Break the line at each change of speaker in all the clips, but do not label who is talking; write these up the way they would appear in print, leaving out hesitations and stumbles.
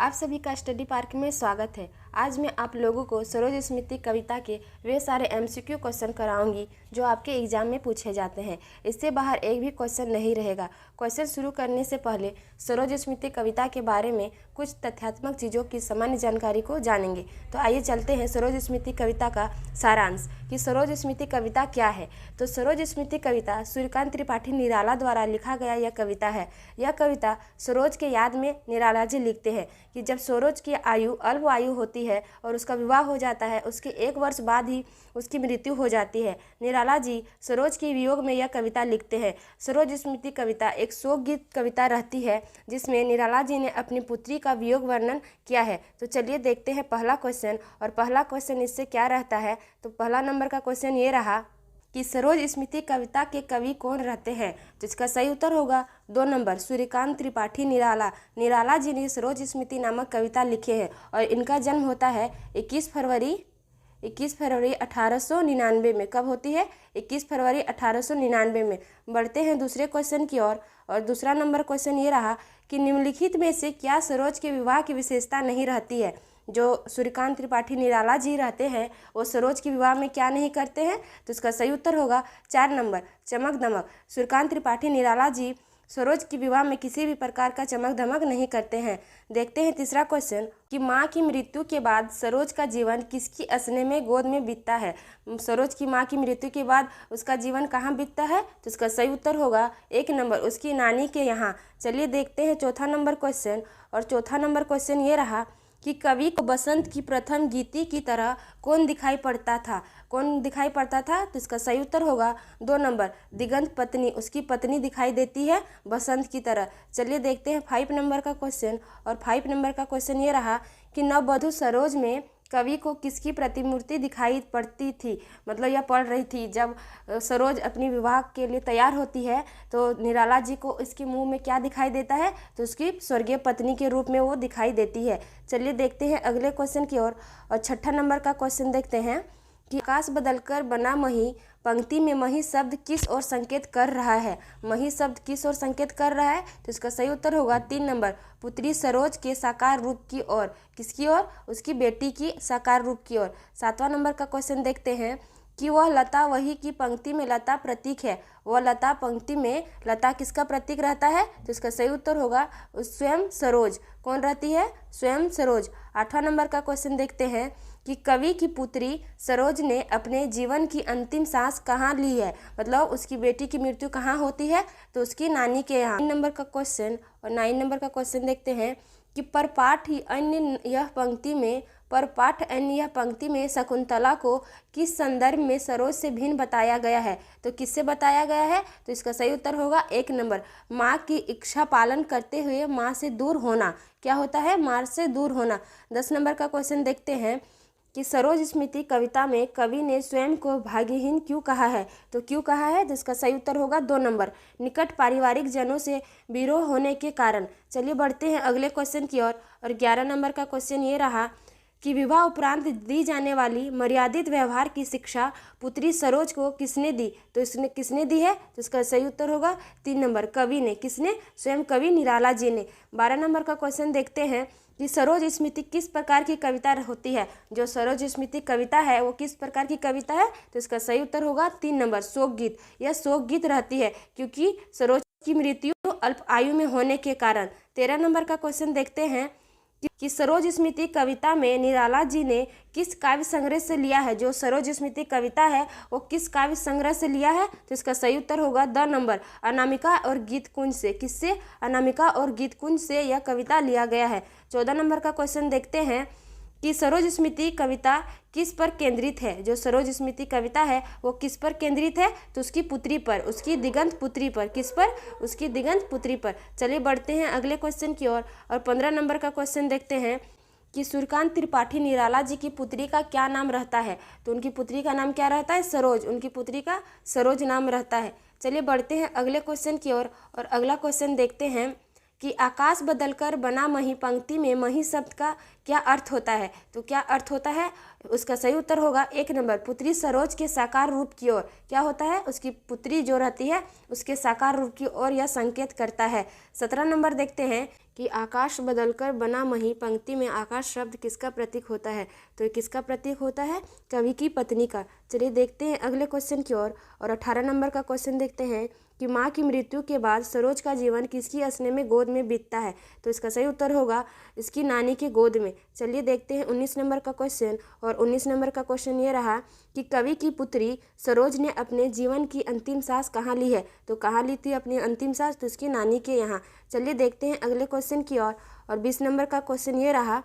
आप सभी का स्टडी पार्क में स्वागत है। आज मैं आप लोगों को सरोज स्मृति कविता के वे सारे एमसीक्यू क्वेश्चन कराऊंगी जो आपके एग्जाम में पूछे जाते हैं। इससे बाहर एक भी क्वेश्चन नहीं रहेगा। क्वेश्चन शुरू करने से पहले सरोज स्मृति कविता के बारे में कुछ तथ्यात्मक चीज़ों की सामान्य जानकारी को जानेंगे। तो आइए चलते हैं सरोज स्मृति कविता का सारांश कि सरोज स्मृति कविता क्या है। तो सरोज स्मृति कविता सूर्यकांत त्रिपाठी निराला द्वारा लिखा गया यह कविता है। यह कविता सरोज के याद में निराला जी लिखते हैं कि जब सरोज की आयु अल्प आयु होती है और उसका विवाह हो जाता है, उसके 1 वर्ष बाद ही उसकी मृत्यु हो जाती है। निराला जी सरोज के वियोग में यह कविता लिखते हैं। सरोज स्मृति कविता एक शोक गीत कविता रहती है जिसमें निराला जी ने अपनी पुत्री का वियोग वर्णन किया है। तो चलिए देखते हैं पहला क्वेश्चन। और पहला क्वेश्चन इससे क्या रहता है, तो पहला नंबर का क्वेश्चन ये रहा कि सरोज स्मृति कविता के कवि कौन रहते हैं। तो इसका सही उत्तर होगा 2 नंबर सूर्यकांत त्रिपाठी निराला। निराला जी ने सरोज स्मृति नामक कविता लिखे हैं और इनका जन्म होता है 21 फरवरी 1899 में। कब होती है? 21 फरवरी 1899 में। बढ़ते हैं दूसरे क्वेश्चन की ओर। और दूसरा नंबर क्वेश्चन ये रहा कि निम्नलिखित में से क्या सरोज के विवाह की विशेषता नहीं रहती है। जो सूर्यकांत त्रिपाठी निराला जी रहते हैं वो सरोज के विवाह में क्या नहीं करते हैं। तो इसका सही उत्तर होगा 4 नंबर चमक दमक। सूर्यकांत त्रिपाठी निराला जी सरोज के विवाह में किसी भी प्रकार का चमक धमक नहीं करते हैं। देखते हैं तीसरा क्वेश्चन कि माँ की मृत्यु के बाद सरोज का जीवन किसकी असने में गोद में बीतता है। सरोज की माँ की मृत्यु के बाद उसका जीवन कहाँ बीतता है। तो इसका सही उत्तर होगा 1 नंबर उसकी नानी के यहाँ। चलिए देखते हैं चौथा नंबर क्वेश्चन। और चौथा नंबर क्वेश्चन ये रहा कि कवि को बसंत की प्रथम गीति की तरह कौन दिखाई पड़ता था। कौन दिखाई पड़ता था? तो इसका सही उत्तर होगा 2 नंबर दिगंत पत्नी। उसकी पत्नी दिखाई देती है बसंत की तरह। चलिए देखते हैं 5 नंबर का क्वेश्चन। और 5 नंबर का क्वेश्चन ये रहा कि नववधू सरोज में कवि को किसकी प्रतिमूर्ति दिखाई पड़ती थी। मतलब यह पढ़ रही थी जब सरोज अपनी विवाह के लिए तैयार होती है तो निराला जी को इसके मुंह में क्या दिखाई देता है। तो उसकी स्वर्गीय पत्नी के रूप में वो दिखाई देती है। चलिए देखते हैं अगले क्वेश्चन की ओर। और छठा नंबर का क्वेश्चन देखते हैं कि आकाश बदलकर बना मही पंक्ति में मही शब्द किस ओर संकेत कर रहा है। मही शब्द किस ओर संकेत कर रहा है। तो इसका सही उत्तर होगा 3 नंबर पुत्री सरोज के साकार रूप की ओर। किसकी ओर? उसकी बेटी की साकार रूप की ओर। 7वां नंबर का क्वेश्चन देखते हैं कि वह लता वही की पंक्ति में लता प्रतीक है। वह लता पंक्ति में लता किसका प्रतीक रहता है। तो इसका सही उत्तर होगा स्वयं सरोज। कौन रहती है? स्वयं सरोज। 8वां नंबर का क्वेश्चन देखते हैं कि कवि की पुत्री सरोज ने अपने जीवन की अंतिम सांस कहाँ ली है। मतलब उसकी बेटी की मृत्यु कहाँ होती है। तो उसकी नानी के यहाँ। 9 नंबर का क्वेश्चन। और 9 नंबर का क्वेश्चन देखते हैं कि परपाठ ही अन्य यह पंक्ति में शकुंतला को किस संदर्भ में सरोज से भिन्न बताया गया है। तो किससे बताया गया है। तो इसका सही उत्तर होगा 1 नंबर माँ की इच्छा पालन करते हुए माँ से दूर होना। क्या होता है? माँ से दूर होना। 10 नंबर का क्वेश्चन देखते हैं कि सरोज स्मृति कविता में कवि ने स्वयं को भाग्यहीन क्यों कहा है। तो क्यों कहा है? तो इसका सही उत्तर होगा 2 नंबर निकट पारिवारिक जनों से विरोह होने के कारण। चलिए बढ़ते हैं अगले क्वेश्चन की ओर। और 11 नंबर का क्वेश्चन ये रहा कि विवाह उपरांत दी जाने वाली मर्यादित व्यवहार की शिक्षा पुत्री सरोज को किसने दी। तो इसने किसने दी है। तो इसका सही उत्तर होगा 3 नंबर कवि ने। किसने? स्वयं कवि निराला जी ने। 12 नंबर का क्वेश्चन देखते हैं कि सरोज स्मृति किस प्रकार की कविता होती है। जो सरोज स्मृति कविता है वो किस प्रकार की कविता है। तो इसका सही उत्तर होगा 3 नंबर शोक गीत। यह शोक गीत रहती है क्योंकि सरोज की मृत्यु अल्प आयु में होने के कारण। 13 नंबर का क्वेश्चन देखते हैं कि सरोज स्मृति कविता में निराला जी ने किस काव्य संग्रह से लिया है। जो सरोज स्मृति कविता है वो किस काव्य संग्रह से लिया है। तो इसका सही उत्तर होगा 2 नंबर अनामिका और गीत कुंज से। किससे? अनामिका और गीत कुंज से यह कविता लिया गया है। 14 नंबर का क्वेश्चन देखते हैं कि सरोज स्मृति कविता किस पर केंद्रित है। जो सरोज स्मृति कविता है वो किस पर केंद्रित है। तो उसकी पुत्री पर, उसकी दिगंत पुत्री पर। किस पर? उसकी दिगंत पुत्री पर। चलिए बढ़ते हैं अगले क्वेश्चन की ओर। और 15 नंबर का क्वेश्चन देखते हैं कि सूर्यकांत त्रिपाठी निराला जी की पुत्री का क्या नाम रहता है। तो उनकी पुत्री का नाम क्या रहता है? सरोज। उनकी पुत्री का सरोज नाम रहता है। चलिए बढ़ते हैं अगले क्वेश्चन की ओर। और अगला क्वेश्चन देखते हैं कि आकाश बदलकर बना मही पंक्ति में मही शब्द का क्या अर्थ होता है। तो क्या अर्थ होता है? उसका सही उत्तर होगा 1 नंबर पुत्री सरोज के साकार रूप की ओर। क्या होता है, उसकी पुत्री जो रहती है उसके साकार रूप की ओर यह संकेत करता है। 17 नंबर देखते हैं कि आकाश बदलकर बना मही पंक्ति में आकाश शब्द किसका प्रतीक होता है। तो ये किसका प्रतीक होता है, कवि की पत्नी का। चलिए देखते हैं अगले क्वेश्चन की ओर। और 18 नंबर का क्वेश्चन देखते हैं कि माँ की मृत्यु के बाद सरोज का जीवन किसकी असने में गोद में बीतता है। तो इसका सही उत्तर होगा इसकी नानी की गोद में। चलिए देखते हैं 19 नंबर का क्वेश्चन। और 19 नंबर का क्वेश्चन ये रहा कि कवि की पुत्री सरोज ने अपने जीवन की अंतिम सांस कहाँ ली है। तो कहाँ ली थी अपनी अंतिम सांस, तो इसकी नानी के यहाँ। चलिए देखते हैं अगले क्वेश्चन की ओर। और 20 नंबर का क्वेश्चन ये रहा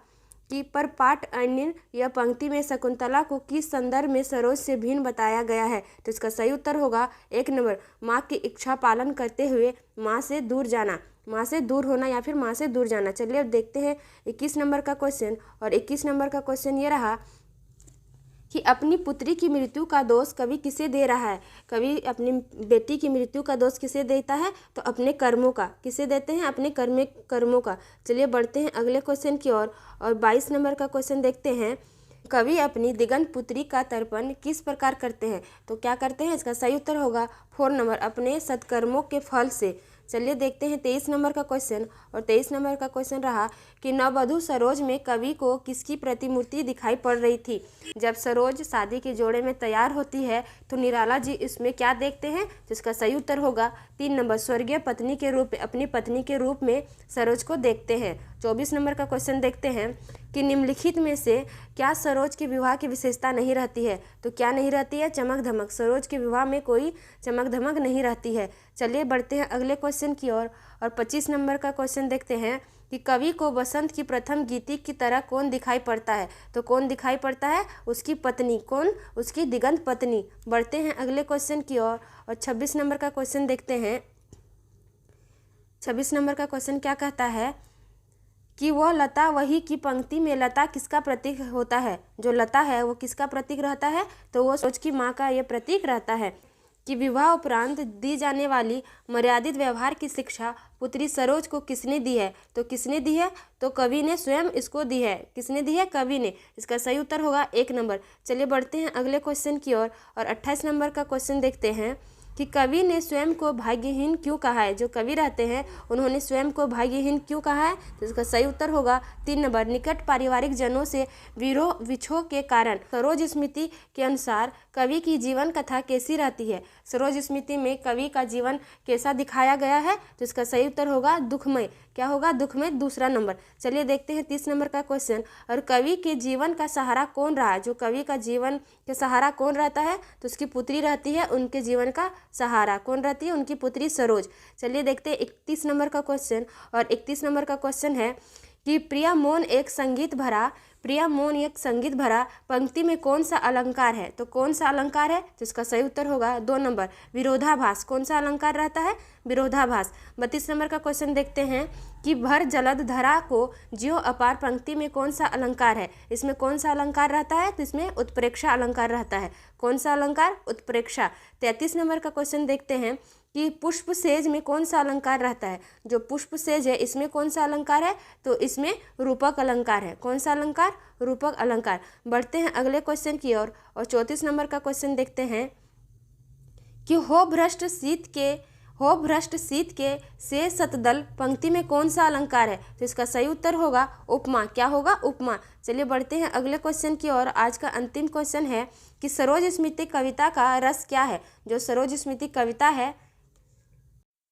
कि पर पाठ अन्य यह पंक्ति में शकुंतला को किस संदर्भ में सरोज से भिन्न बताया गया है। तो इसका सही उत्तर होगा 1 नंबर माँ की इच्छा पालन करते हुए माँ से दूर जाना, माँ से दूर होना या फिर माँ से दूर जाना। चलिए अब देखते हैं 21 नंबर का क्वेश्चन। और 21 नंबर का क्वेश्चन ये रहा कि अपनी पुत्री की मृत्यु का दोष कवि किसे दे रहा है। कवि अपनी बेटी की मृत्यु का दोष किसे देता है, तो अपने कर्मों का। किसे देते हैं, अपने कर्मों का। चलिए बढ़ते हैं अगले क्वेश्चन की ओर। और 22 नंबर का क्वेश्चन देखते हैं, कवि अपनी दिगंत पुत्री का तर्पण किस प्रकार करते हैं। तो क्या करते हैं, इसका सही उत्तर होगा 4 नंबर अपने सत्कर्मों के फल से। चलिए देखते हैं 23 नंबर का क्वेश्चन। और 23 नंबर का क्वेश्चन रहा कि नववधू सरोज में कवि को किसकी प्रतिमूर्ति दिखाई पड़ रही थी। जब सरोज शादी के जोड़े में तैयार होती है तो निराला जी इसमें क्या देखते हैं, जिसका सही उत्तर होगा 3 नंबर स्वर्गीय पत्नी के रूप में, अपनी पत्नी के रूप में सरोज को देखते हैं। 24 नंबर का क्वेश्चन देखते हैं कि निम्नलिखित में से क्या सरोज के विवाह की विशेषता नहीं रहती है। तो क्या नहीं रहती है, चमक धमक। सरोज के विवाह में कोई चमक धमक नहीं रहती है। चलिए बढ़ते हैं अगले क्वेश्चन की ओर। और 25 नंबर का क्वेश्चन देखते हैं कि कवि को बसंत की प्रथम गीति की तरह कौन दिखाई पड़ता है। तो कौन दिखाई पड़ता है, उसकी पत्नी। कौन, उसकी दिगंत पत्नी। बढ़ते हैं अगले क्वेश्चन की ओर। और 26 नंबर का क्वेश्चन देखते हैं। 26 नंबर का क्वेश्चन क्या कहता है कि वह लता वही की पंक्ति में लता किसका प्रतीक होता है। जो लता है वो किसका प्रतीक रहता है, तो वो सरोज की माँ का ये प्रतीक रहता है। कि विवाह उपरांत दी जाने वाली मर्यादित व्यवहार की शिक्षा पुत्री सरोज को किसने दी है। तो किसने दी है, तो कवि ने स्वयं इसको दी है। किसने दी है, कवि ने। इसका सही उत्तर होगा 1 नंबर। चलिए बढ़ते हैं अगले क्वेश्चन की ओर। और 28 नंबर का क्वेश्चन देखते हैं कि कवि ने स्वयं को भाग्यहीन क्यों कहा है। जो कवि रहते हैं उन्होंने स्वयं को भाग्यहीन क्यों कहा है। तो इसका सही उत्तर होगा 3 नंबर निकट पारिवारिक जनों से विरोह विछोह के कारण। सरोज स्मृति के अनुसार कवि की जीवन कथा कैसी रहती है। सरोज स्मृति में कवि का जीवन कैसा दिखाया गया है, तो इसका सही उत्तर होगा दुखमय। क्या होगा, दुखमय, दूसरा नंबर। चलिए देखते हैं 30 नंबर का क्वेश्चन। और कवि के जीवन का सहारा कौन रहा। जो कवि का जीवन के सहारा कौन रहता है, तो उसकी पुत्री रहती है। उनके जीवन का सहारा कौन रहती है, उनकी पुत्री सरोज। चलिए देखते हैं 31 नंबर का क्वेश्चन। और 31 नंबर का क्वेश्चन है कि प्रिया मौन एक संगीत भरा पंक्ति में कौन सा अलंकार है। तो कौन सा अलंकार है, तो इसका सही उत्तर होगा 2 नंबर विरोधाभास। कौन सा अलंकार रहता है, विरोधाभास। 32 नंबर का क्वेश्चन देखते हैं कि भर जलद धरा को ज्यों अपार पंक्ति में कौन सा अलंकार है। इसमें कौन सा अलंकार रहता है, तो इसमें उत्प्रेक्षा अलंकार रहता है। कौन सा अलंकार, उत्प्रेक्षा। 33 नंबर का क्वेश्चन देखते हैं कि पुष्प सेज में कौन सा अलंकार रहता है। जो पुष्प सेज है इसमें कौन सा अलंकार है, तो इसमें रूपक अलंकार है। कौन सा अलंकार, रूपक अलंकार। बढ़ते हैं अगले क्वेश्चन की ओर। और 34 नंबर का क्वेश्चन देखते हैं कि हो भ्रष्ट शीत के से सतदल पंक्ति में कौन सा अलंकार है। तो इसका सही उत्तर होगा उपमा। क्या होगा, उपमा। चलिए बढ़ते हैं अगले क्वेश्चन की ओर। आज का अंतिम क्वेश्चन है कि सरोज स्मृति कविता का रस क्या है। जो सरोज स्मृति कविता है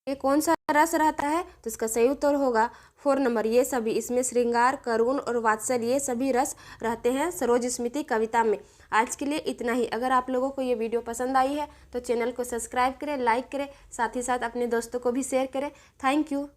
ये कौन सा रस रहता है, तो इसका सही उत्तर होगा 4 नंबर ये सभी। इसमें श्रृंगार, करुण और वात्सल्य ये सभी रस रहते हैं सरोज स्मृति कविता में। आज के लिए इतना ही। अगर आप लोगों को ये वीडियो पसंद आई है तो चैनल को सब्सक्राइब करें, लाइक करें, साथ ही साथ अपने दोस्तों को भी शेयर करें। Thank you.